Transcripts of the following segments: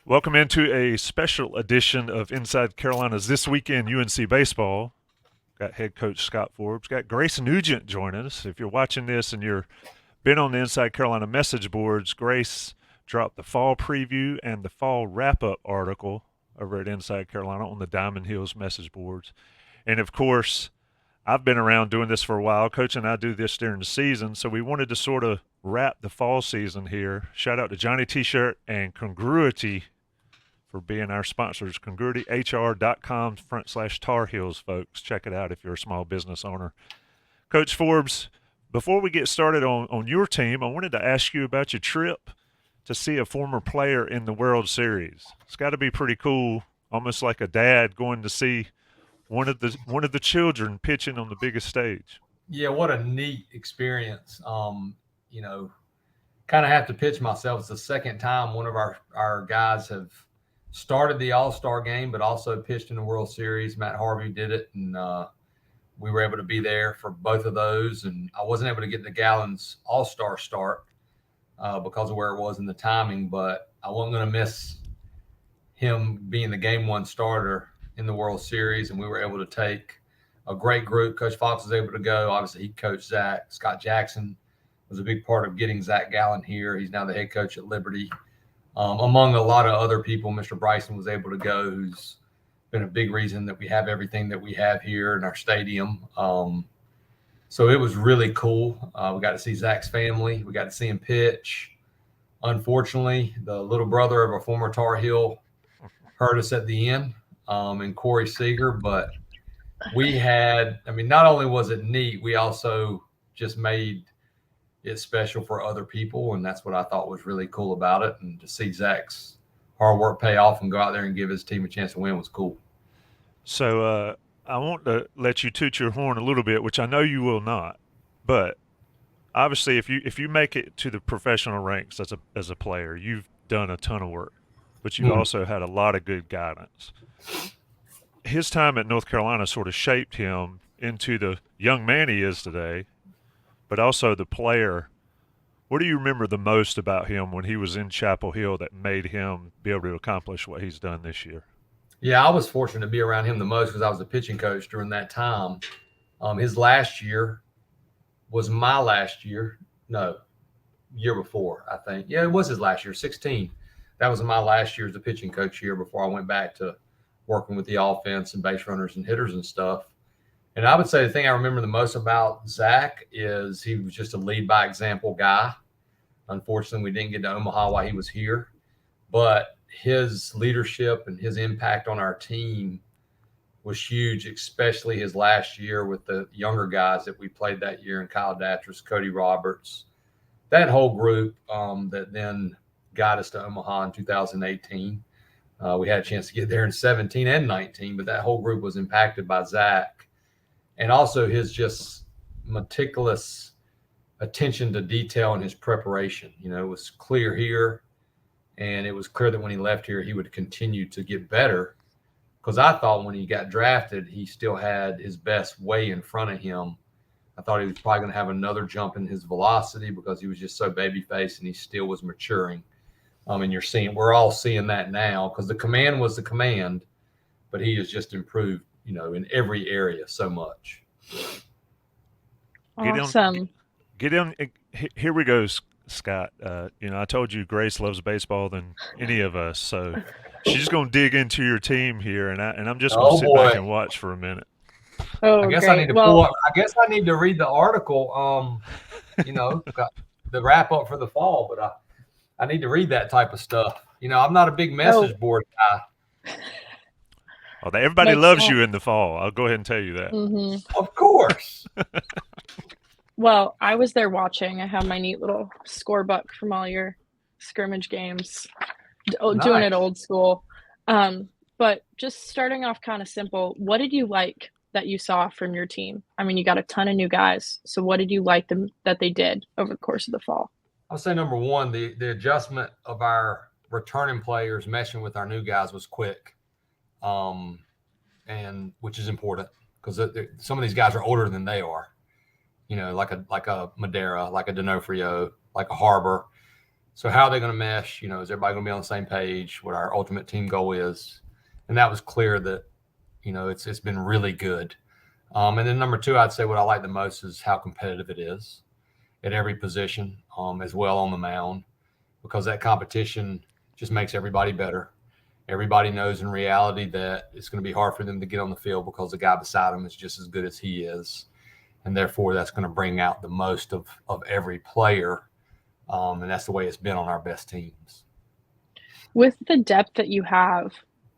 Welcome into a special edition of Inside Carolina's This Weekend UNC Baseball. Got head coach Scott Forbes. Got Grace Nugent joining us. If you're watching this and you're been on the Inside Carolina message boards, Grace dropped the fall preview and the fall wrap-up article over at Inside Carolina on the Diamond Hills message boards. And of course, I've been around doing this for a while. Coach and I do this during the season, so we wanted to sort of wrap the fall season here. Shout out to Johnny T-Shirt and Congruity for being our sponsors. CongruityHR.com/Tar Heels, folks. Check it out if you're a small business owner. Coach Forbes, before we get started on your team, I wanted to ask you about your trip to see a former player in the World Series. It's got to be pretty cool, almost like a dad going to see one of the children pitching on the biggest stage. Yeah, what a neat experience. You know, kind of have to pitch myself. It's the second time one of our guys have started the All-Star game, but also pitched in the World Series. Matt Harvey did it, and we were able to be there for both of those. And I wasn't able to get the Gallen's All-Star start because of where it was in the timing, but I wasn't going to miss him being the game one starter in the World Series, and we were able to take a great group. Coach Fox was able to go. Obviously, he coached Zach. Scott Jackson was a big part of getting Zach Gallen here. He's now the head coach at Liberty. Among a lot of other people, Mr. Bryson was able to go, who's been a big reason that we have everything that we have here in our stadium. So it was really cool. We got to see Zach's family. We got to see him pitch. Unfortunately, the little brother of a former Tar Heel hurt us at the end, and Corey Seager. But we had, not only was it neat, we also just made it special for other people. And that's what I thought was really cool about it. And to see Zach's hard work pay off and go out there and give his team a chance to win was cool. So I want to let you toot your horn a little bit, which I know you will not, but obviously if you make it to the professional ranks as a player, you've done a ton of work, but you've also had a lot of good guidance. His time at North Carolina sort of shaped him into the young man he is today, but also the player. What do you remember the most about him when he was in Chapel Hill that made him be able to accomplish what he's done this year? Yeah, I was fortunate to be around him the most because I was a pitching coach during that time. His last year was my last year. No, year before, I think. Yeah, it was his last year, 16. That was my last year as a pitching coach here before I went back to working with the offense and base runners and hitters and stuff. And I would say the thing I remember the most about Zach is he was just a lead by example guy. Unfortunately, we didn't get to Omaha while he was here, but his leadership and his impact on our team was huge, especially his last year with the younger guys that we played that year, and Kyle Datras, Cody Roberts, that whole group that then got us to Omaha in 2018. We had a chance to get there in 17 and 19, but that whole group was impacted by Zach. And also his just meticulous attention to detail in his preparation. You know, it was clear here, and it was clear that when he left here, he would continue to get better. Because I thought when he got drafted, he still had his best way in front of him. I thought he was probably going to have another jump in his velocity because he was just so baby-faced and he still was maturing. And we're all seeing that now because the command was the command, but he has just improved, in every area so much. Awesome. Get in. Here we go, Scott. I told you Grace loves baseball than any of us, so she's going to dig into your team here, and I'm just going to sit back and watch for a minute. Oh, I guess great. I guess I need to read the article. The wrap up for the fall, but I need to read that type of stuff. I'm not a big message board guy. Oh, everybody loves you in the fall. I'll go ahead and tell you that. Mm-hmm. Of course. Well, I was there watching. I have my neat little scorebook from all your scrimmage games, doing it old school. But just starting off kind of simple, what did you like that you saw from your team? I mean, you got a ton of new guys. So what did you like that they did over the course of the fall? I'll say number one, the adjustment of our returning players meshing with our new guys was quick, and which is important because some of these guys are older than they are. Like a Madera, like a D'Onofrio, like a Harbor. So how are they going to mesh? Is everybody going to be on the same page? What our ultimate team goal is? And that was clear that, it's been really good. And then number two, I'd say what I like the most is how competitive it is at every position, as well on the mound, because that competition just makes everybody better. Everybody knows in reality that it's going to be hard for them to get on the field because the guy beside them is just as good as he is. And therefore, that's going to bring out the most of every player. And that's the way it's been on our best teams. With the depth that you have,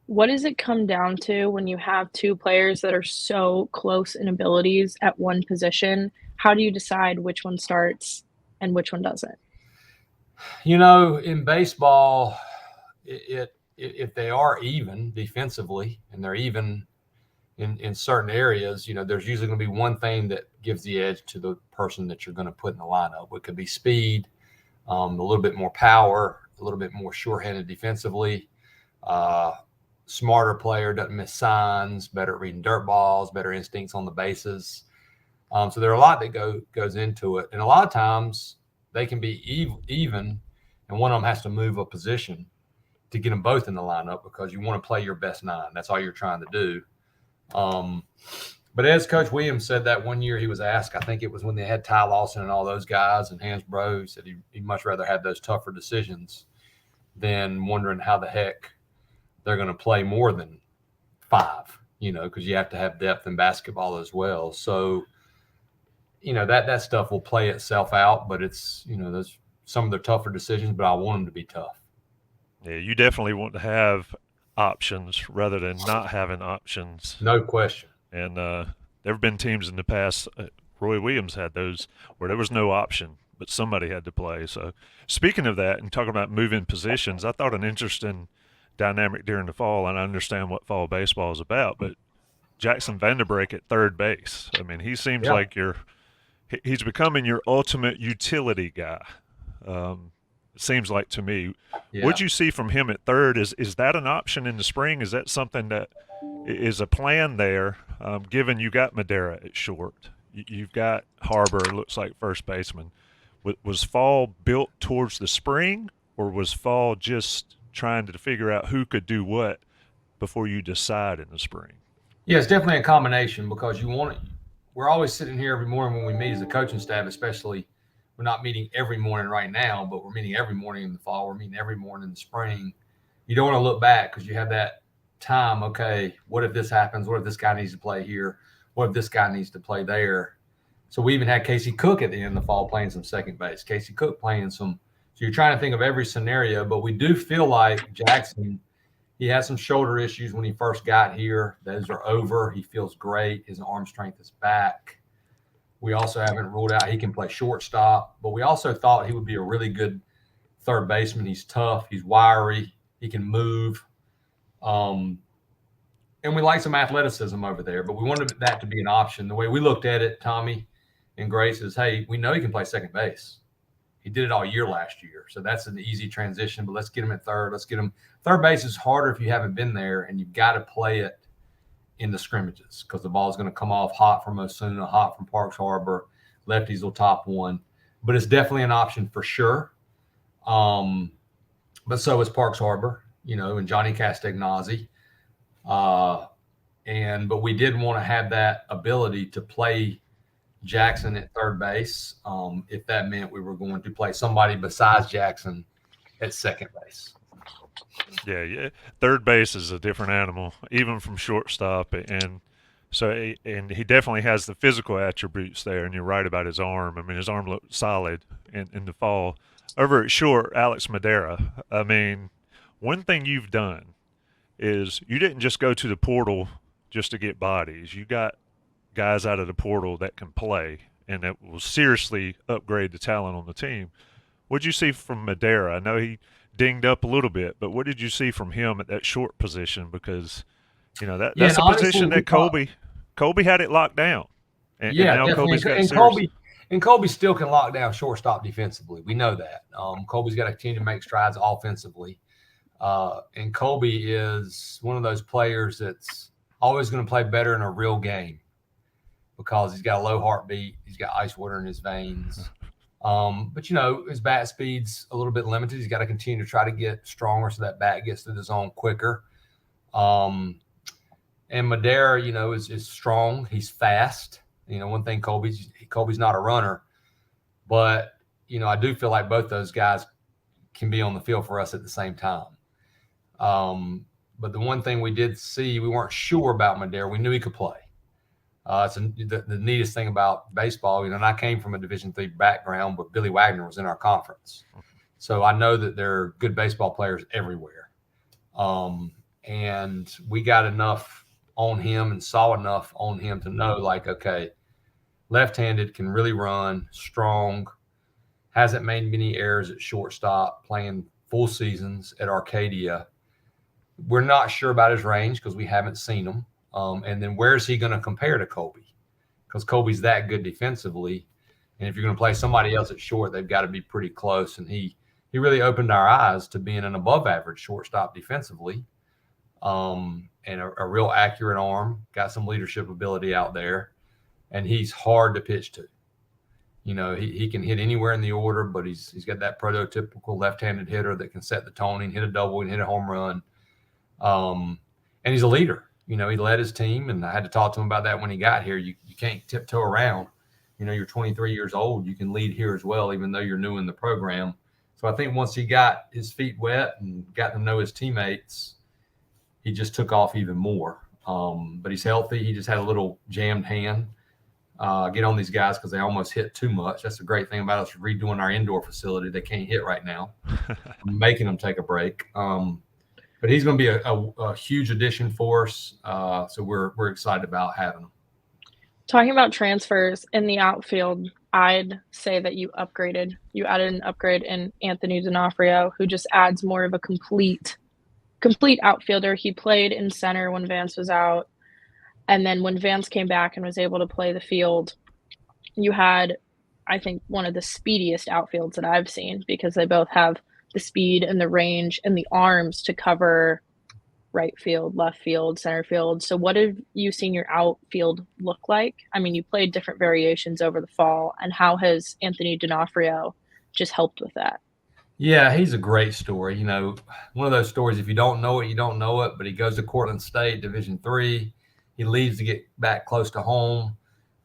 what does it come down to when you have two players that are so close in abilities at one position? How do you decide which one starts and which one doesn't? In baseball, if they are even defensively and they're even in certain areas, there's usually going to be one thing that gives the edge to the person that you're going to put in the lineup. It could be speed, a little bit more power, a little bit more sure-handed defensively, smarter player, doesn't miss signs, better at reading dirt balls, better instincts on the bases. So there are a lot that goes into it. And a lot of times they can be even, and one of them has to move a position to get them both in the lineup because you want to play your best nine. That's all you're trying to do. But as Coach Williams said that one year he was asked, I think it was when they had Ty Lawson and all those guys and Hansbrough, he said he'd much rather have those tougher decisions than wondering how the heck they're going to play more than five, because you have to have depth in basketball as well. So, that stuff will play itself out, but it's, those some of the tougher decisions, but I want them to be tough. Yeah, you definitely want to have options rather than not having options. No question. And there have been teams in the past, Roy Williams had those where there was no option, but somebody had to play. So speaking of that and talking about moving positions, I thought an interesting dynamic during the fall, and I understand what fall baseball is about, but Jackson Vanderbrake at third base. I mean, he seems like he's becoming your ultimate utility guy. It seems like to me. Yeah. What'd you see from him at third? Is that an option in the spring? Is that something that is a plan there, given you got Madera at short? You've got Harbor, looks like first baseman. Was fall built towards the spring, or was fall just trying to figure out who could do what before you decide in the spring? Yeah, it's definitely a combination because we're always sitting here every morning when we meet as a coaching staff, especially we're not meeting every morning right now, but we're meeting every morning in the fall. We're meeting every morning in the spring. You don't want to look back because you have that time. Okay, what if this happens? What if this guy needs to play here? What if this guy needs to play there? So we even had Casey Cook at the end of the fall playing some second base. Casey Cook playing some. So you're trying to think of every scenario, but we do feel like Jackson, he had some shoulder issues when he first got here. Those are over. He feels great. His arm strength is back. We also haven't ruled out he can play shortstop, but we also thought he would be a really good third baseman. He's tough. He's wiry. He can move. And we like some athleticism over there, but we wanted that to be an option. The way we looked at it, Tommy and Grace, is, hey, we know he can play second base. He did it all year last year. So that's an easy transition, but let's get him at third. Let's get him. Third base is harder if you haven't been there, and you've got to play it in the scrimmages because the ball is going to come off hot from Osuna, hot from Parks Harbor. Lefties will top one. But it's definitely an option for sure. But so is Parks Harbor, and Johnny Castagnazzi. But we did want to have that ability to play Jackson at third base, if that meant we were going to play somebody besides Jackson at second base. Yeah. Third base is a different animal, even from shortstop, and he definitely has the physical attributes there. And you're right about his arm. I mean, his arm looked solid in the fall. Over at short, Alex Madera. I mean, one thing you've done is you didn't just go to the portal just to get bodies. You got guys out of the portal that can play and that will seriously upgrade the talent on the team. What did you see from Madera? I know he dinged up a little bit, but what did you see from him at that short position? Because that's a position that Colby had it locked down, and now definitely. Colby's got serious. Colby still can lock down shortstop defensively. We know that. Colby's got to continue to make strides offensively, and Colby is one of those players that's always going to play better in a real game because he's got a low heartbeat, he's got ice water in his veins. But, his bat speed's a little bit limited. He's got to continue to try to get stronger so that bat gets to the zone quicker. And Madera, is strong. He's fast. One thing, Colby's not a runner. But, I do feel like both those guys can be on the field for us at the same time. But the one thing we did see, we weren't sure about Madera. We knew he could play. It's the neatest thing about baseball, and I came from a Division III background, but Billy Wagner was in our conference. So I know that there are good baseball players everywhere. And we got enough on him and saw enough on him to know, like, okay, left-handed, can really run, strong, hasn't made many errors at shortstop, playing full seasons at Arcadia. We're not sure about his range because we haven't seen him. And then where is he going to compare to Colby? Because Colby's that good defensively. And if you're going to play somebody else at short, they've got to be pretty close. And he really opened our eyes to being an above-average shortstop defensively, and a real accurate arm, got some leadership ability out there, and he's hard to pitch to. He can hit anywhere in the order, but he's got that prototypical left-handed hitter that can set the tone and hit a double and hit a home run. And he's a leader. He led his team, and I had to talk to him about that when he got here. You can't tiptoe around. You're 23 years old. You can lead here as well, even though you're new in the program. So I think once he got his feet wet and got to know his teammates, he just took off even more. But he's healthy. He just had a little jammed hand. Get on these guys because they almost hit too much. That's the great thing about us redoing our indoor facility. They can't hit right now. I'm making them take a break. But he's going to be a huge addition for us. So we're excited about having him. Talking about transfers in the outfield, I'd say that you added an upgrade in Anthony D'Onofrio, who just adds more of a complete outfielder. He played in center when Vance was out. And then when Vance came back and was able to play the field, you had, I think, one of the speediest outfields that I've seen, because they both have the speed and the range and the arms to cover right field, left field, center field. So what have you seen your outfield look like? I mean, you played different variations over the fall, and how has Anthony D'Onofrio just helped with that? Yeah, he's a great story. One of those stories, if you don't know it, you don't know it, but he goes to Cortland State, Division III. He leaves to get back close to home.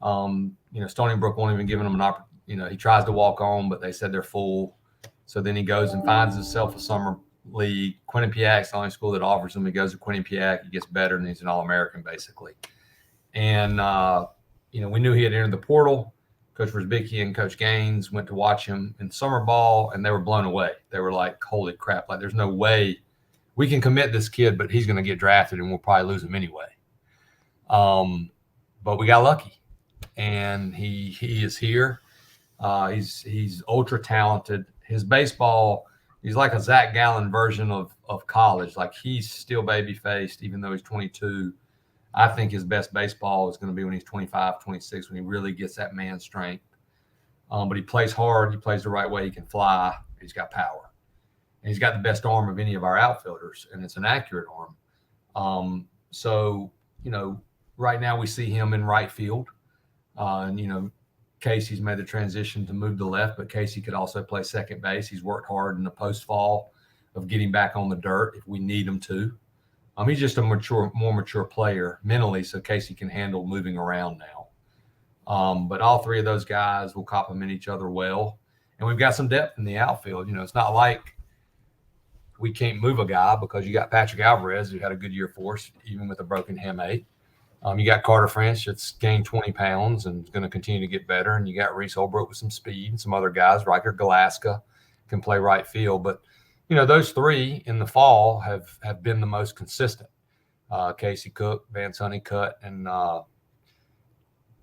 Stony Brook won't even give him an opportunity. He tries to walk on, but they said they're full. So then he goes and finds himself a summer league. Quinnipiac's the only school that offers him. He goes to Quinnipiac. He gets better, and he's an All-American, basically. And, we knew he had entered the portal. Coach Rizbicki and Coach Gaines went to watch him in summer ball, and they were blown away. They were like, holy crap, like there's no way we can commit this kid, but he's going to get drafted, and we'll probably lose him anyway. But we got lucky, and he is here. He's ultra talented. His baseball, he's like a Zach Gallen version of college. Like, he's still baby faced, even though he's 22. I think his best baseball is going to be when he's 25, 26, when he really gets that man strength. But he plays hard. He plays the right way. He can fly. He's got power. And he's got the best arm of any of our outfielders, and it's an accurate arm. So, right now we see him in right field. Casey's made the transition to move to left, but Casey could also play second base. He's worked hard in the post-fall of getting back on the dirt if we need him to. He's just a more mature player mentally, so Casey can handle moving around now. But all three of those guys will complement each other well. And we've got some depth in the outfield. It's not like we can't move a guy, because you got Patrick Alvarez, who had a good year for us, even with a broken hamate. You got Carter French that's gained 20 pounds and is going to continue to get better. And you got Reese Holbrook with some speed, and some other guys. Riker Galaska can play right field. But, those three in the fall have been the most consistent. Casey Cook, Vance Honeycutt, and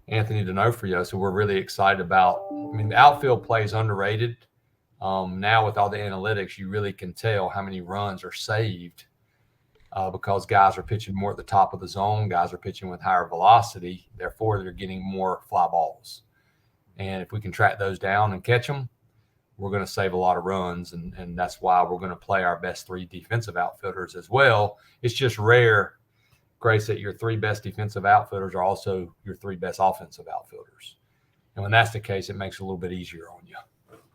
Anthony D'Onofrio. So we're really excited about. The outfield play is underrated. Now with all the analytics, you really can tell how many runs are saved. Because guys are pitching more at the top of the zone. Guys are pitching with higher velocity. Therefore, they're getting more fly balls. And if we can track those down and catch them, we're going to save a lot of runs. And that's why we're going to play our best three defensive outfielders as well. It's just rare, Grace, that your three best defensive outfielders are also your three best offensive outfielders. And when that's the case, it makes it a little bit easier on you.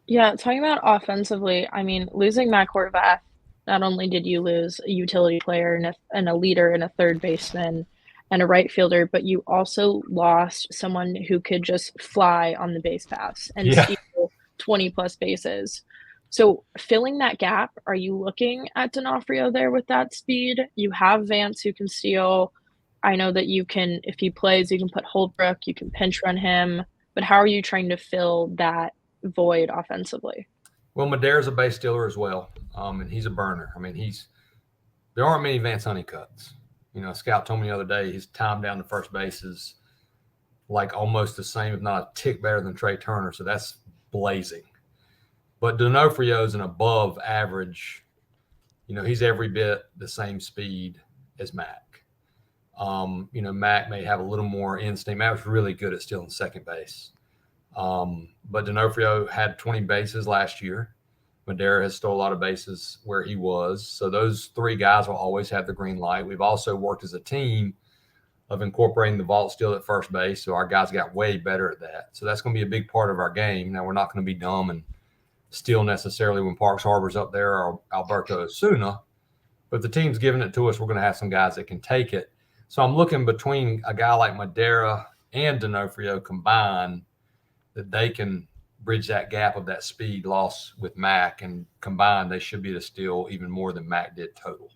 Yeah, talking about offensively, I mean, losing Matt Horvath, not only did you lose a utility player and a leader and a third baseman and a right fielder, but you also lost someone who could just fly on the base paths and Yeah. steal 20 plus bases. So filling that gap, are you looking at D'Onofrio there with that speed? You have Vance who can steal. I know that you can, if he plays, you can put Holbrook, you can pinch run him. But how are you trying to fill that void offensively? Well, Madera's a base stealer as well, and he's a burner. I mean, there aren't many Vance Honeycutts. Scout told me the other day his time down to first base is like almost the same, if not a tick better than Trey Turner. So that's blazing. But D'Onofrio is an above average. He's every bit the same speed as Mac. Mac may have a little more instinct. Mac was really good at stealing second base. But D'Onofrio had 20 bases last year. Madera has stole a lot of bases where he was. So those three guys will always have the green light. We've also worked as a team of incorporating the vault steal at first base. So our guys got way better at that. So that's going to be a big part of our game. Now, we're not going to be dumb and steal necessarily when Parks Harbor's up there or Alberto Osuna. But if the team's giving it to us, we're going to have some guys that can take it. So I'm looking between a guy like Madera and D'Onofrio combined that they can bridge that gap of that speed loss with Mac, and combined they should be able to steal even more than Mac did total.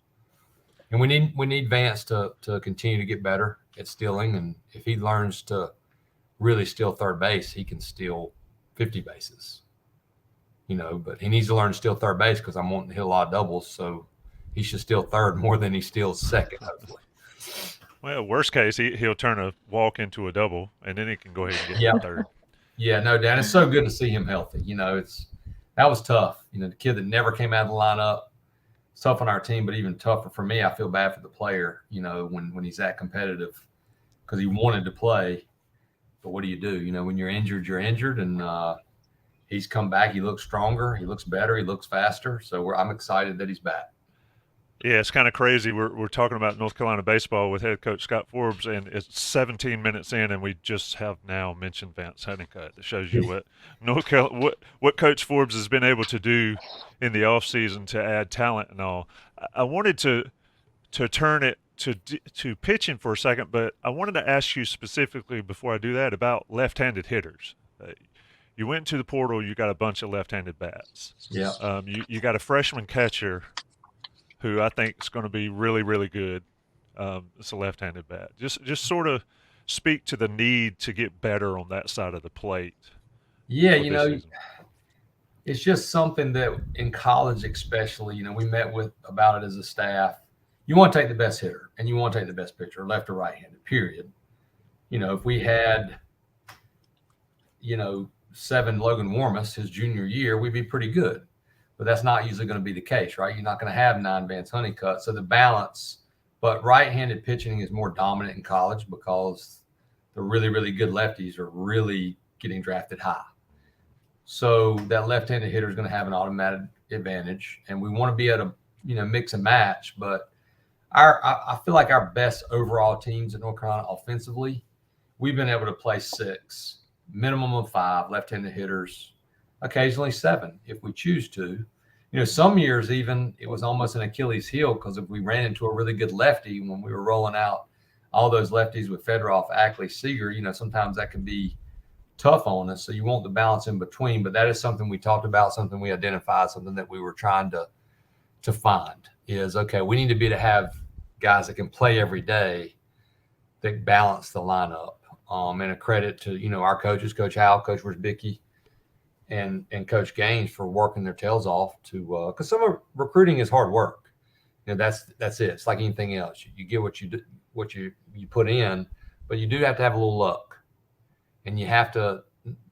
And we need Vance to continue to get better at stealing, and if he learns to really steal third base, he can steal 50 bases. But he needs to learn to steal third base because I'm wanting to hit a lot of doubles, so he should steal third more than he steals second, hopefully. Well, worst case, he'll turn a walk into a double, and then he can go ahead and get third. Yeah, no doubt. It's so good to see him healthy. That was tough. The kid that never came out of the lineup, it's tough on our team, but even tougher for me. I feel bad for the player, when he's that competitive because he wanted to play. But what do you do? When you're injured, and he's come back. He looks stronger. He looks better. He looks faster. So I'm excited that he's back. Yeah, it's kind of crazy. We're talking about North Carolina baseball with head coach Scott Forbes, and it's 17 minutes in, and we just have now mentioned Vance Honeycutt. It shows you what what Coach Forbes has been able to do in the offseason to add talent and all. I wanted to turn it to pitching for a second, but I wanted to ask you specifically before I do that about left-handed hitters. You went to the portal, you got a bunch of left-handed bats. Yeah. You got a freshman catcher who I think is going to be really, really good. It's a left-handed bat. Just sort of speak to the need to get better on that side of the plate. Yeah, it's just something that in college especially, we met with about it as a staff. You want to take the best hitter and you want to take the best pitcher, left or right-handed, period. If we had, 7 Logan Warmus his junior year, we'd be pretty good. But that's not usually going to be the case, right? You're not going to have 9 Vance Honeycutt. So the balance, but right-handed pitching is more dominant in college because the really, really good lefties are really getting drafted high. So that left-handed hitter is going to have an automatic advantage. And we want to be able to, mix and match. But I feel like our best overall teams in North Carolina offensively, we've been able to play 6, minimum of 5 left-handed hitters, occasionally 7 if we choose to. Some years even it was almost an Achilles heel because if we ran into a really good lefty when we were rolling out all those lefties with Fedorov, Ackley, Seager, sometimes that can be tough on us. So you want the balance in between, but that is something we talked about, something we identified, something that we were trying to find is, okay, we need to be to have guys that can play every day that balance the lineup. And a credit to, our coaches, Coach Howell, Coach Wierzbicki, and Coach Gaines for working their tails off to because some of recruiting is hard work. That's it. It's like anything else. You get what you put in, but you do have to have a little luck. And you have to.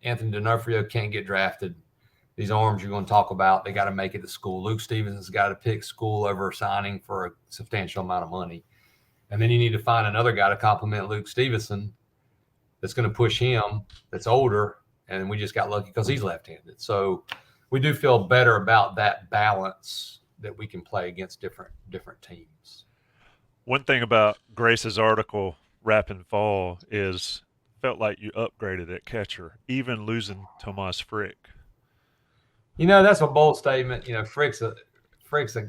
Anthony D'Onofrio can't get drafted. These arms you're going to talk about, they got to make it to school. Luke Stevenson's got to pick school over signing for a substantial amount of money. And then you need to find another guy to complement Luke Stevenson that's going to push him, that's older. And we just got lucky because he's left-handed. So we do feel better about that balance that we can play against different teams. One thing about Grace's article, Rapping Fall, is felt like you upgraded at catcher, even losing Tomas Frick. That's a bold statement. Frick's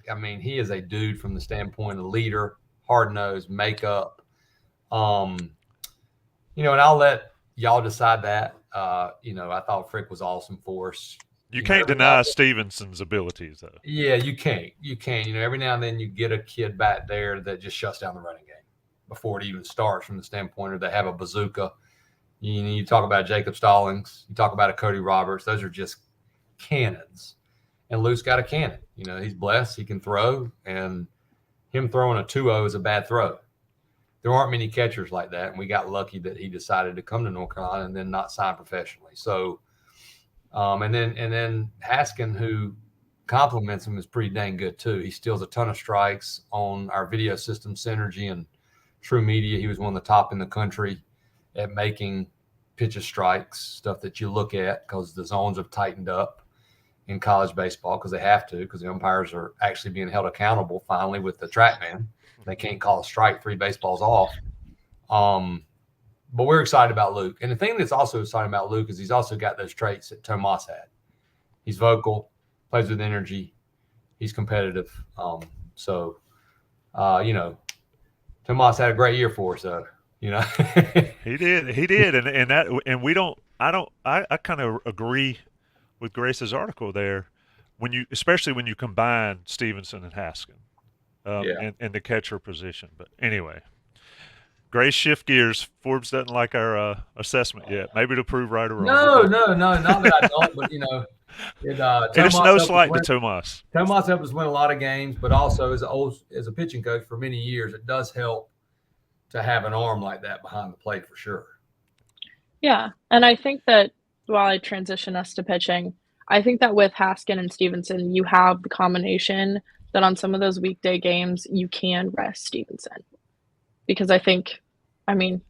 I mean, he is a dude from the standpoint of leader, hard nosed, makeup. And I'll let y'all decide that. I thought Frick was awesome for us. You can't deny Stevenson's abilities, though. Yeah, you can't. You can. Every now and then you get a kid back there that just shuts down the running game before it even starts from the standpoint of they have a bazooka. You talk about Jacob Stallings, you talk about a Cody Roberts. Those are just cannons. And Luke's got a cannon. He's blessed. He can throw. And him throwing a 2-0 is a bad throw. There aren't many catchers like that. And we got lucky that he decided to come to North Carolina and then not sign professionally. So, and then Haskin, who compliments him, is pretty dang good too. He steals a ton of strikes on our video system, Synergy and True Media. He was one of the top in the country at making pitches strikes, stuff that you look at because the zones have tightened up in college baseball because they have to, because the umpires are actually being held accountable finally with the TrackMan. They can't call a strike 3 baseballs off. But we're excited about Luke. And the thing that's also exciting about Luke is he's also got those traits that Tomas had. He's vocal, plays with energy, he's competitive. Tomas had a great year for us, though. He did, I kind of agree with Grace's article there, especially when you combine Stevenson and Haskin, and the catcher position. But anyway, Grace, shift gears. Forbes doesn't like our assessment yet. Maybe to prove right or wrong. No, not that I don't. But it's no slight to Tomas. Tomas helped us win a lot of games, but also as a pitching coach for many years, it does help to have an arm like that behind the plate for sure. Yeah, and I think that while I transition us to pitching, I think that with Haskin and Stevenson, you have the combination that on some of those weekday games you can rest Stevenson, because I mean,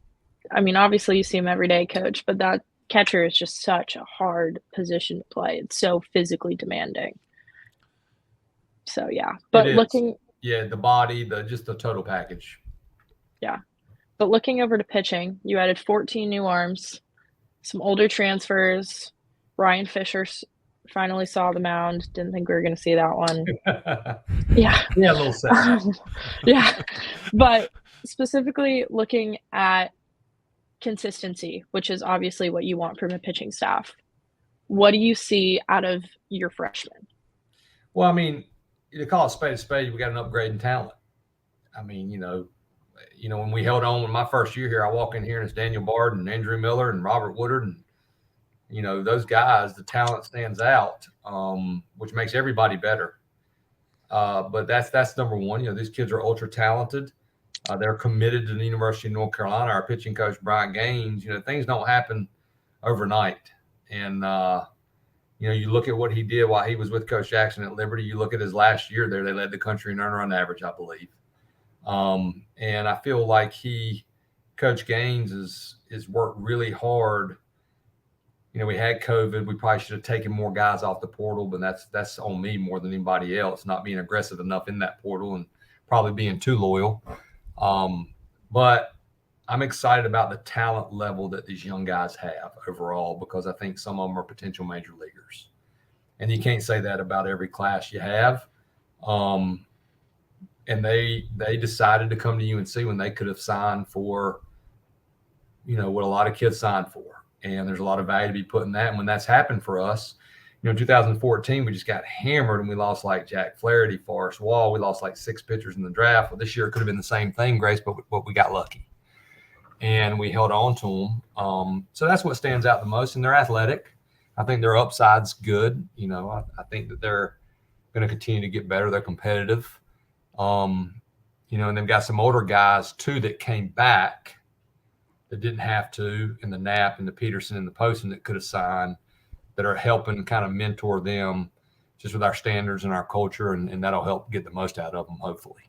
obviously you see him every day, coach, but that catcher is just such a hard position to play. It's so physically demanding. So yeah, but the body, just the total package. Yeah, but looking over to pitching, you added 14 new arms, some older transfers. Ryan Fisher finally saw the mound. Didn't think we were going to see that one. Yeah. Yeah, a little sad. Yeah. But specifically looking at consistency, which is obviously what you want from a pitching staff, what do you see out of your freshmen? Well, I mean, to call a spade, we got an upgrade in talent. I mean, when we held on in my first year here, I walk in here and it's Daniel Bard and Andrew Miller and Robert Woodard, and those guys, the talent stands out, which makes everybody better. But that's number one. These kids are ultra talented. They're committed to the University of North Carolina. Our pitching coach, Brian Gaines, things don't happen overnight. And, you look at what he did while he was with Coach Jackson at Liberty. You look at his last year there, they led the country in earned run average, I believe. And I feel like Coach Gaines is worked really hard. We had COVID. We probably should have taken more guys off the portal, but that's on me more than anybody else, not being aggressive enough in that portal and probably being too loyal. But I'm excited about the talent level that these young guys have overall, because I think some of them are potential major leaguers. And you can't say that about every class you have. And they decided to come to UNC when they could have signed for, what a lot of kids signed for. And there's a lot of value to be put in that. And when that's happened for us, in 2014, we just got hammered and we lost like Jack Flaherty, Forrest Wall. We lost like 6 pitchers in the draft. Well, this year it could have been the same thing, Grace, but we got lucky. And we held on to them. So that's what stands out the most. And they're athletic. I think their upside's good. I think that they're going to continue to get better. They're competitive. And they've got some older guys, too, that came back that didn't have to, in the Knapp and the Peterson and the Poston that could have signed, that are helping kind of mentor them just with our standards and our culture, and that'll help get the most out of them, hopefully.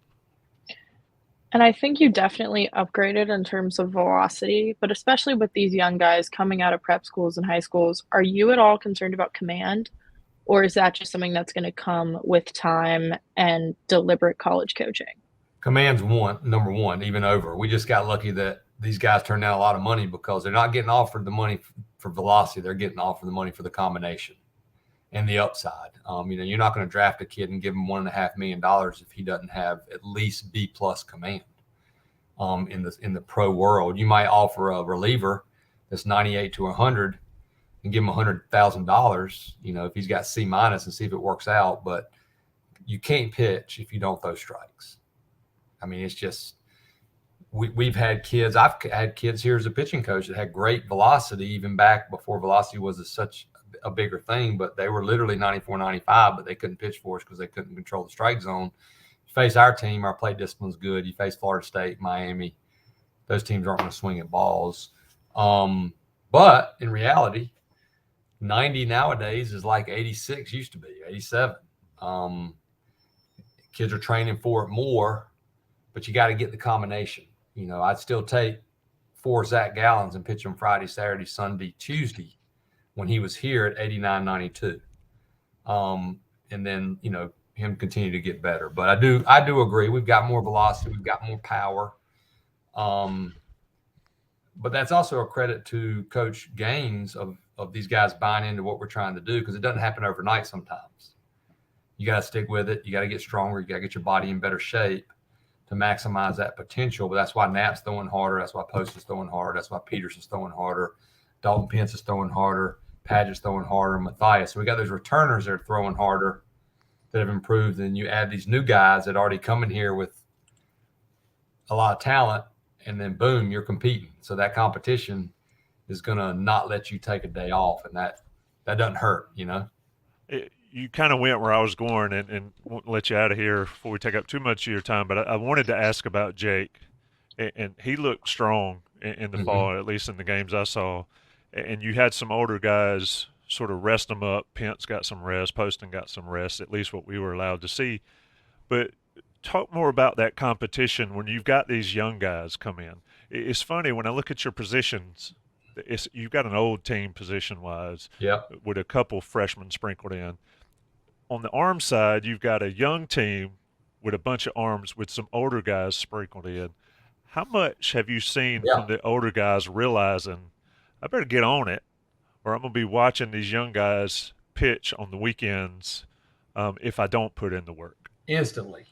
And I think you definitely upgraded in terms of velocity, but especially with these young guys coming out of prep schools and high schools, are you at all concerned about command, or is that just something that's going to come with time and deliberate college coaching? Command's number one, even over. We just got lucky that these guys turned down a lot of money because they're not getting offered the money for velocity. They're getting offered the money for the combination. and the upside. You're not going to draft a kid and give him $1.5 million if he doesn't have at least B+ command in the pro world. You might offer a reliever that's 98 to 100 and give him $100,000, if he's got C- and see if it works out. But you can't pitch if you don't throw strikes. I mean, it's just we've had kids. I've had kids here as a pitching coach that had great velocity even back before velocity was such a bigger thing, but they were literally 94, 95, but they couldn't pitch for us because they couldn't control the strike zone. You face our team, our plate discipline's good. You face Florida State, Miami, those teams aren't going to swing at balls. But in reality, 90 nowadays is like 86 used to be, 87. Kids are training for it more, but you got to get the combination. I'd still take 4 Zach Gallons and pitch them Friday, Saturday, Sunday, Tuesday when he was here at 89, 92. And then, him continue to get better. But I do agree. We've got more velocity. We've got more power. But that's also a credit to Coach Gaines of these guys buying into what we're trying to do, because it doesn't happen overnight sometimes. You got to stick with it. You got to get stronger. You got to get your body in better shape to maximize that potential. But that's why Knapp's throwing harder. That's why Post is throwing harder. That's why Peterson's throwing harder. Dalton Pence is throwing harder. Padgett's throwing harder. Matthias. So we got those returners that are throwing harder that have improved. And you add these new guys that already come in here with a lot of talent, and then boom, you're competing. So that competition is going to not let you take a day off, and that doesn't hurt, You kind of went where I was going, and won't let you out of here before we take up too much of your time. But I wanted to ask about Jake, and he looked strong in the fall, at least in the games I saw. And you had some older guys sort of rest them up. Pence got some rest, Poston got some rest, at least what we were allowed to see. But talk more about that competition when you've got these young guys come in. It's funny when I look at your positions. You've got an old team position-wise, with a couple freshmen sprinkled in. On the arm side, you've got a young team with a bunch of arms with some older guys sprinkled in. How much have you seen from the older guys realizing, I better get on it, or I'm going to be watching these young guys pitch on the weekends if I don't put in the work? Instantly.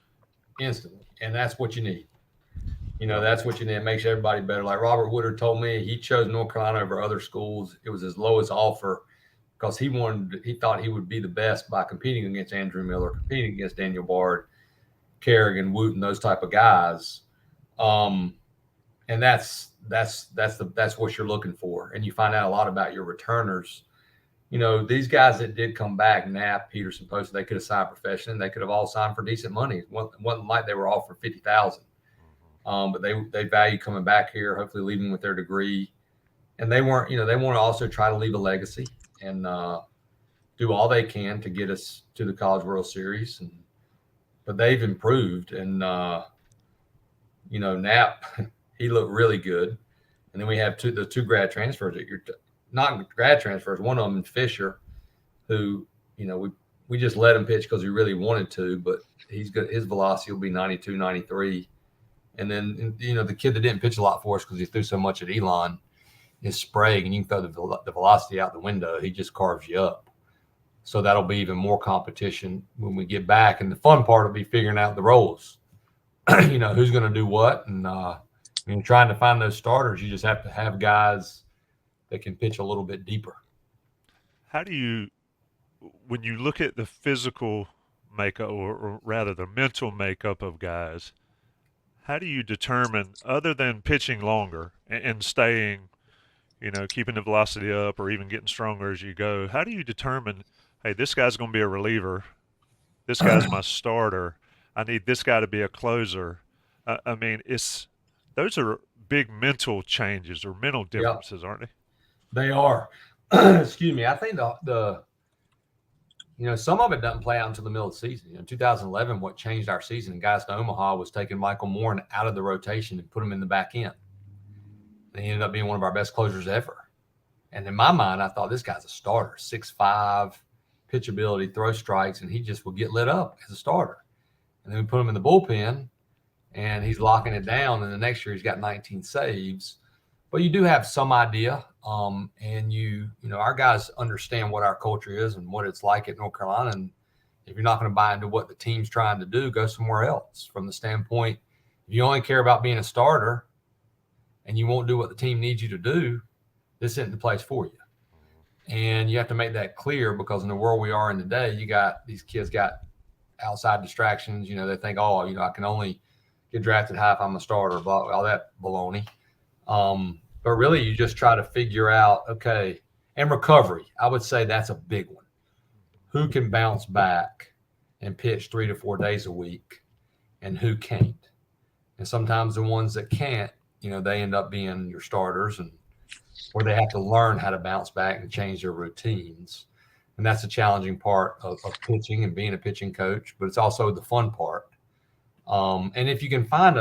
And that's what you need. That's what you need. It makes everybody better. Like Robert Woodard told me, he chose North Carolina over other schools. It was his lowest offer because he thought he would be the best by competing against Andrew Miller, competing against Daniel Bard, Kerrigan, Wooten, those type of guys. And that's what you're looking for. And you find out a lot about your returners. These guys that did come back, Knapp, Peterson, Poston, they could have signed professionally. They could have all signed for decent money. It wasn't like they were offered $50,000. But they value coming back here, hopefully leaving with their degree. And they want to also try to leave a legacy and do all they can to get us to the College World Series. But they've improved. And, Knapp, he looked really good. And then we have the two grad transfers that not grad transfers. One of them, Fisher, who, we just let him pitch because he really wanted to, but he's good. His velocity will be 92, 93. And then, the kid that didn't pitch a lot for us because he threw so much at Elon is Sprague, and you can throw the velocity out the window. He just carves you up. So that'll be even more competition when we get back. And the fun part will be figuring out the roles, who's going to do what. And trying to find those starters, you just have to have guys that can pitch a little bit deeper. How do you, when you look at the physical makeup, or rather the mental makeup of guys, how do you determine, other than pitching longer and staying, keeping the velocity up or even getting stronger as you go, how do you determine, hey, this guy's going to be a reliever, this guy's my starter, I need this guy to be a closer? Those are big mental changes or mental differences, aren't they? They are. Excuse me. I think some of it doesn't play out until the middle of the season. 2011, what changed our season in Guys to Omaha was taking Michael Moore out of the rotation and put him in the back end. And he ended up being one of our best closers ever. And in my mind, I thought this guy's a starter, 6'5", pitch ability, throw strikes, and he just will get lit up as a starter. And then we put him in the bullpen, and he's locking it down. And the next year, he's got 19 saves. but you do have some idea. And our guys understand what our culture is and what it's like at North Carolina. And if you're not going to buy into what the team's trying to do, go somewhere else. From the standpoint, if you only care about being a starter and you won't do what the team needs you to do, this isn't the place for you. And you have to make that clear, because in the world we are in today, these kids got outside distractions. They think, I can only get drafted high if I'm a starter, blah, all that baloney. But really, you just try to figure out, okay, and recovery. I would say that's a big one. Who can bounce back and pitch 3 to 4 days a week, and who can't? And sometimes the ones that can't, they end up being your starters, or they have to learn how to bounce back and change their routines. And that's a challenging part of pitching and being a pitching coach, but it's also the fun part. And if you can find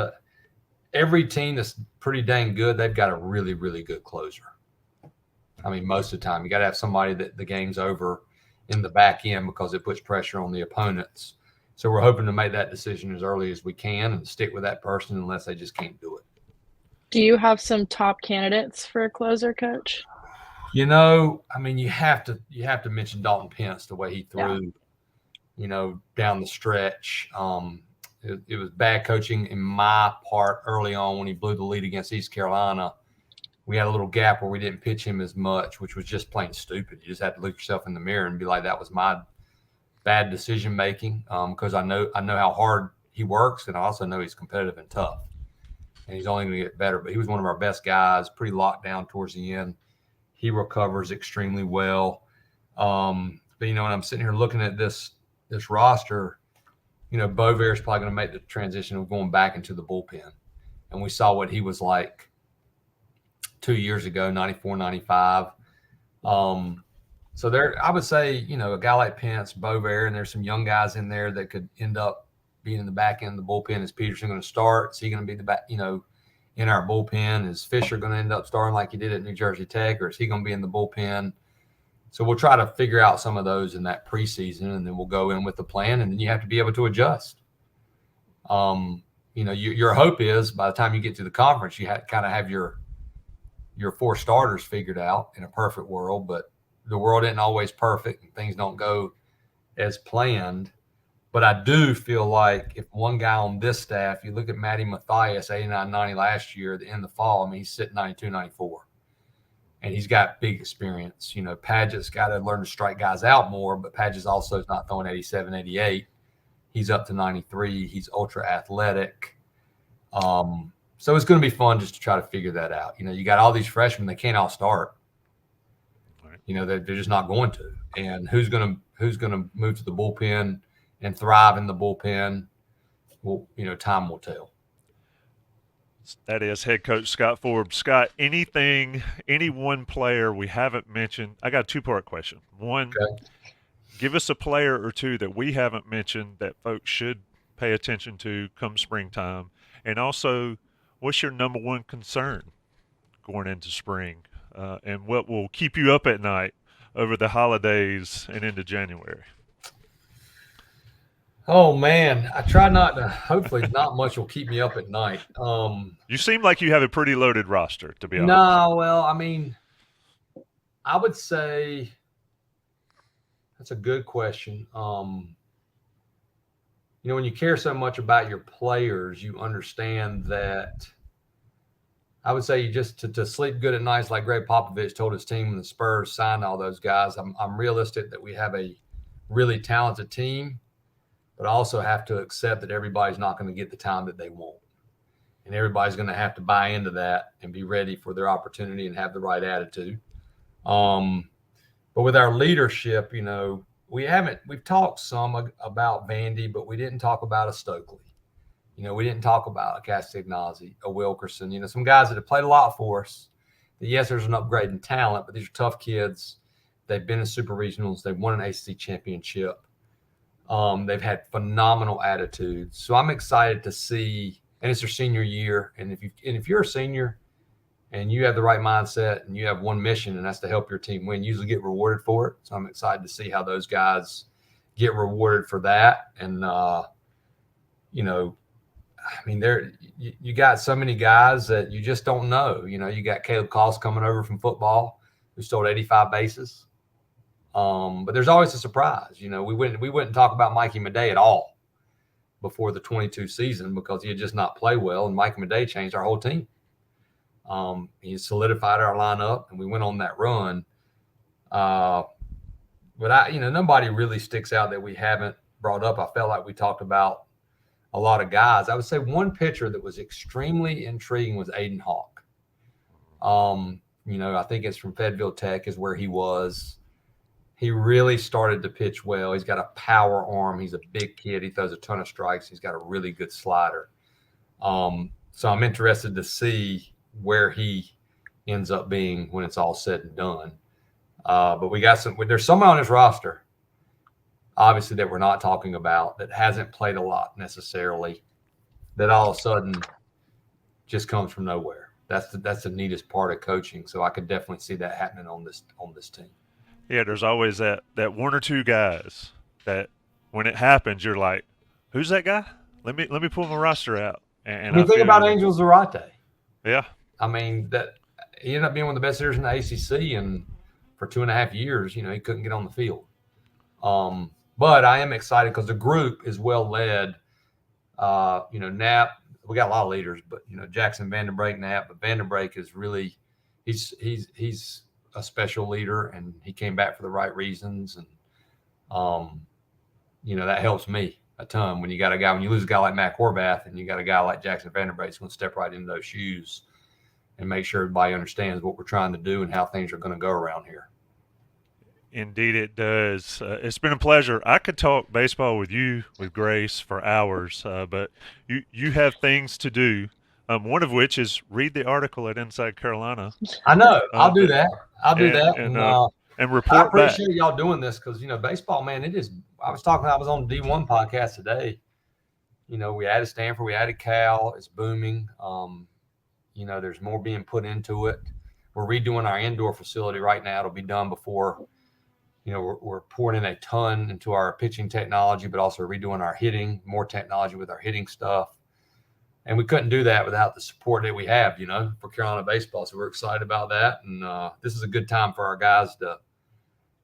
every team that's pretty dang good, they've got a really, really good closer. I mean, most of the time, you got to have somebody that the game's over in the back end, because it puts pressure on the opponents. So we're hoping to make that decision as early as we can and stick with that person unless they just can't do it. Do you have some top candidates for a closer, Coach? You have to mention Dalton Pence, the way he threw, down the stretch. It was bad coaching in my part early on when he blew the lead against East Carolina. We had a little gap where we didn't pitch him as much, which was just plain stupid. You just have to look yourself in the mirror and be like, that was my bad decision making, because I know how hard he works, and I also know he's competitive and tough, and he's only going to get better. But he was one of our best guys, pretty locked down towards the end. He recovers extremely well. But when I'm sitting here looking at this roster, Bovair is probably going to make the transition of going back into the bullpen, and we saw what he was like 2 years ago, 94, 95. So there, I would say, a guy like Pence, Bovair, and there's some young guys in there that could end up being in the back end of the bullpen. Is Peterson going to start? Is he going to be the back, in our bullpen? Is Fisher going to end up starting like he did at New Jersey Tech, or is he going to be in the bullpen? So we'll try to figure out some of those in that preseason, and then we'll go in with the plan, and then you have to be able to adjust. Your hope is by the time you get to the conference, you kind of have your 4 starters figured out in a perfect world, but the world isn't always perfect and things don't go as planned. But I do feel like if one guy on this staff, you look at Matty Mathias, 89, 90 last year, in the fall, he's sitting 92, 94. And he's got big experience. Padgett's got to learn to strike guys out more, but Padgett's also is not throwing 87, 88. He's up to 93. He's ultra athletic. So it's going to be fun just to try to figure that out. You got all these freshmen, they can't all start. They're just not going to. And who's going to move to the bullpen and thrive in the bullpen? Well, time will tell. That is head coach Scott Forbes. Scott, any one player we haven't mentioned? I got a 2-part question. One, okay. Give us a player or two that we haven't mentioned that folks should pay attention to come springtime. And also, what's your number one concern going into spring? And what will keep you up at night over the holidays and into January? Oh, man, I try not to. Hopefully not much will keep me up at night. You seem like you have a pretty loaded roster, to be honest. No, well, I would say that's a good question. When you care so much about your players, you understand that. I would say you just to sleep good at night, like Greg Popovich told his team when the Spurs signed all those guys. I'm realistic that we have a really talented team, but I also have to accept that everybody's not going to get the time that they want. And everybody's going to have to buy into that and be ready for their opportunity and have the right attitude. But with our leadership, we've talked some about Vandy, but we didn't talk about a Stokely. We didn't talk about a Castagnazzi, a Wilkerson, some guys that have played a lot for us. Yes, there's an upgrade in talent, but these are tough kids. They've been in super regionals. They've won an ACC championship. They've had phenomenal attitudes. So I'm excited to see, and it's their senior year. And if you're a senior and you have the right mindset and you have one mission, and that's to help your team win, you usually get rewarded for it. So I'm excited to see how those guys get rewarded for that. And, I mean, you got so many guys that you just don't know. You got Caleb Cost coming over from football, who stole 85 bases. But there's always a surprise. We wouldn't talk about Mikey Madej at all before the 22 season because he had just not played well, and Mikey Madej changed our whole team. He solidified our lineup, and we went on that run. But nobody really sticks out that we haven't brought up. I felt like we talked about a lot of guys. I would say one pitcher that was extremely intriguing was Aiden Hawk. I think it's from Fayetteville Tech is where he was. He really started to pitch well. He's got a power arm. He's a big kid. He throws a ton of strikes. He's got a really good slider. So I'm interested to see where he ends up being when it's all said and done. But there's someone on his roster, obviously, that we're not talking about that hasn't played a lot necessarily, that all of a sudden just comes from nowhere. That's the neatest part of coaching. So I could definitely see that happening on this team. Yeah, there's always that one or two guys that when it happens, you're like, who's that guy? Let me pull my roster out. And you think about Angel Zarate. Yeah. I mean, that he ended up being one of the best hitters in the ACC, and for 2.5 years, he couldn't get on the field. But I am excited because the group is well led. Knapp, we got a lot of leaders, but Jackson Vanderbrake, Knapp, but Vanderbrake is really he's a special leader, and he came back for the right reasons, and that helps me a ton when you lose a guy like Matt Horvath and you got a guy like Jackson Vanderbrake who's going to step right into those shoes and make sure everybody understands what we're trying to do and how things are going to go around here. Indeed it does. It's been a pleasure. I could talk baseball with you, with Grace, for hours, but you have things to do, one of which is read the article at Inside Carolina. I know. I'll do that. And report back. I appreciate y'all doing this because, baseball, man, it is – I was on the D1 podcast today. We added Stanford. We added Cal. It's booming. There's more being put into it. We're redoing our indoor facility right now. It'll be done before – we're pouring in a ton into our pitching technology, but also redoing our hitting, more technology with our hitting stuff. And we couldn't do that without the support that we have, for Carolina baseball. So we're excited about that. And this is a good time for our guys to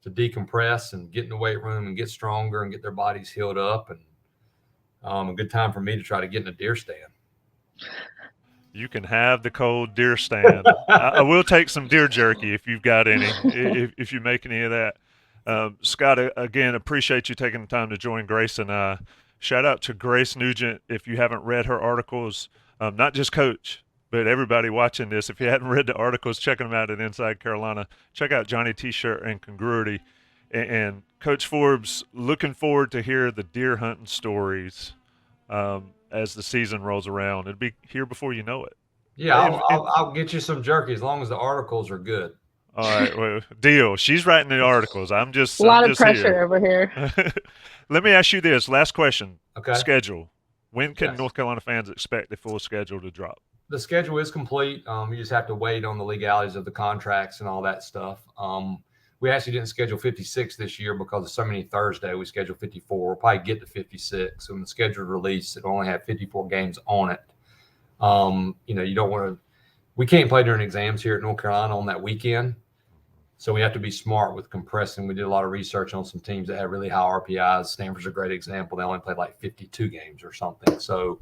decompress and get in the weight room and get stronger and get their bodies healed up. And a good time for me to try to get in a deer stand. You can have the cold deer stand. I will take some deer jerky if you've got any, if you make any of that. Scott, again, appreciate you taking the time to join Grace and I. Shout out to Grace Nugent. If you haven't read her articles, not just Coach, but everybody watching this, if you hadn't read the articles, check them out at Inside Carolina. Check out Johnny T-Shirt and Congruity. And Coach Forbes, looking forward to hear the deer hunting stories as the season rolls around. It'll be here before you know it. Yeah, I'll get you some jerky as long as the articles are good. All right, well, deal. She's writing the articles. I'm just a lot of pressure here. Over here. Let me ask you this last question. Okay. Schedule. When can North Carolina fans expect the full schedule to drop? The schedule is complete. You just have to wait on the legalities of the contracts and all that stuff. We actually didn't schedule 56 this year because of so many Thursday. We scheduled 54. We'll probably get to 56. So when the schedule release, it'll only have 54 games on it. You don't want to. We can't play during exams here at North Carolina on that weekend. So we have to be smart with compressing. We did a lot of research on some teams that have really high RPIs. Stanford's a great example. They only played like 52 games or something. So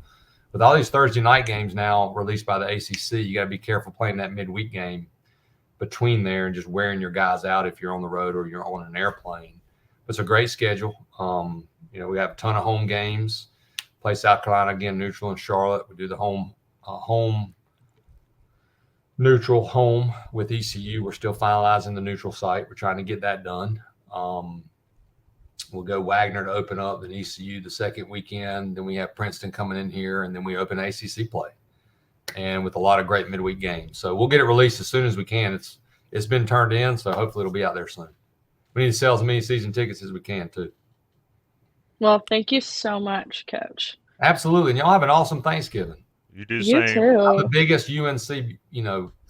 with all these Thursday night games now released by the ACC, you got to be careful playing that midweek game between there and just wearing your guys out if you're on the road or you're on an airplane. But it's a great schedule. We have a ton of home games. Play South Carolina again, neutral in Charlotte. We do the home neutral home with ECU. We're still finalizing the neutral site. We're trying to get that done. We'll go Wagner to open up, then ECU the second weekend. Then we have Princeton coming in here, and then we open ACC play, and with a lot of great midweek games. So we'll get it released as soon as we can. It's been turned in, so hopefully it'll be out there soon. We need to sell as many season tickets as we can too. Well, thank you so much, Coach. Absolutely, and y'all have an awesome Thanksgiving. You do the you same. Too. I'm the biggest UNC,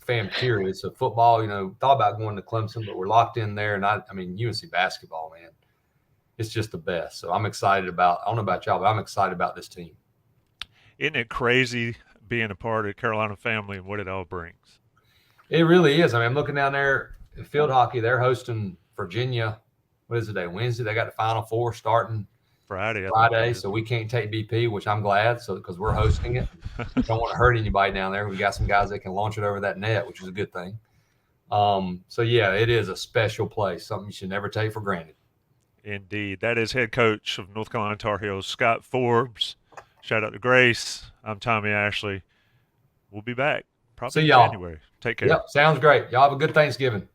fan period. So football, thought about going to Clemson, but we're locked in there. And I mean, UNC basketball, man, it's just the best. So I'm excited about. I don't know about y'all, but I'm excited about this team. Isn't it crazy being a part of the Carolina family and what it all brings? It really is. I mean, I'm looking down there at field hockey. They're hosting Virginia. What is it today? Wednesday. They got the Final Four starting Friday. So we can't take BP, which I'm glad. So because we're hosting it, don't want to hurt anybody down there. We got some guys that can launch it over that net, which is a good thing. So yeah, it is a special place. Something you should never take for granted. Indeed. That is head coach of North Carolina Tar Heels, Scott Forbes. Shout out to Grace. I'm Tommy Ashley. We'll be back probably See in y'all. January. Take care. Yep, sounds great. Y'all have a good Thanksgiving.